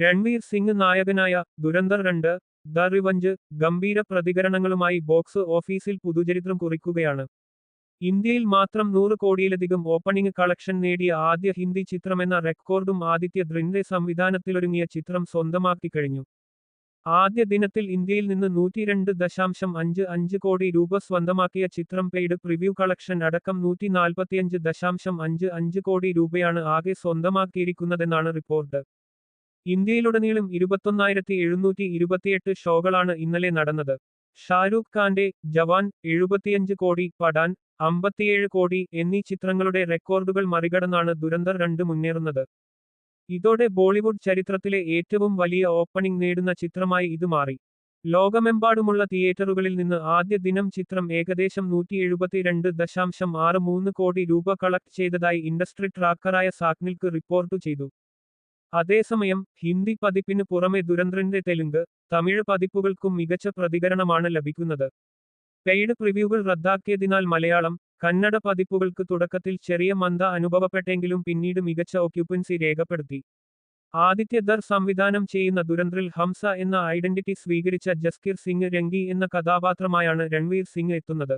രൺവീർ സിംഗ് നായകനായ Dhurandhar 2 the revenge ഗംഭീര പ്രതികരണങ്ങളുമായി box ഓഫീസിൽ പുതുചരിത്രം കുറിക്കുകയാണ്. ഇന്ത്യയിൽ മാത്രം 100 കോടിയിലധികം ഓപ്പണിംഗ് കളക്ഷൻ നേടിയ ആദ്യ ഹിന്ദി ചിത്രമെന്ന റെക്കോർഡും ആദിത്യ ദ്രിന്റെ സംവിധാനത്തിലൊരുങ്ങിയ ചിത്രം സ്വന്തമാക്കി കഴിഞ്ഞു. ആദ്യ ദിനത്തിൽ ഇന്ത്യയിൽ നിന്ന് 102.55 കോടി രൂപ സ്വന്തമാക്കിയ ചിത്രം പെയ്ഡ് പ്രിവ്യൂ കളക്ഷൻ അടക്കം 145.55 കോടി രൂപയാണ് ആകെ സ്വന്തമാക്കിയിരിക്കുന്നതെന്നാണ് റിപ്പോർട്ട്. ഇന്ത്യയിലുടനീളം 21,728 ഷോകളാണ് ഇന്നലെ നടന്നത്. ഷാരൂഖ് ഖാന്റെ ജവാൻ 75 കോടി, പഠാൻ 57 കോടി എന്നീ ചിത്രങ്ങളുടെ റെക്കോർഡുകൾ മറികടന്നാണ് ദുരന്തർ 2 മുന്നേറുന്നത്. ഇതോടെ ബോളിവുഡ് ചരിത്രത്തിലെ ഏറ്റവും വലിയ ഓപ്പണിംഗ് നേടുന്ന ചിത്രമായി ഇത് മാറി. ലോകമെമ്പാടുമുള്ള തിയേറ്ററുകളിൽ നിന്ന് ആദ്യ ദിനം ചിത്രം ഏകദേശം 172.63 കോടി രൂപ കളക്ട് ചെയ്തതായി ഇൻഡസ്ട്രി ട്രാക്കറായ സാക്നിൽക്ക് റിപ്പോർട്ടു ചെയ്തു. അതേസമയം ഹിന്ദി പതിപ്പിന് പുറമെ ദുരന്തറിന്റെ തെലുങ്ക്, തമിഴ് പതിപ്പുകൾക്കും മികച്ച പ്രതികരണമാണ് ലഭിക്കുന്നത്. പെയ്ഡ് പ്രിവ്യൂകൾ റദ്ദാക്കിയതിനാൽ മലയാളം, കന്നഡ പതിപ്പുകൾക്ക് തുടക്കത്തിൽ ചെറിയ മന്ദ അനുഭവപ്പെട്ടെങ്കിലും പിന്നീട് മികച്ച ഓക്യുപ്പൻസി രേഖപ്പെടുത്തി. ആദിത്യ ദർ സംവിധാനം ചെയ്യുന്ന ദുരന്തറിൽ ഹംസ എന്ന ഐഡന്റിറ്റി സ്വീകരിച്ച ജസ്കീർ സിംഗ് രംഗി എന്ന കഥാപാത്രമായാണ് രൺവീർ സിംഗ് എത്തുന്നത്.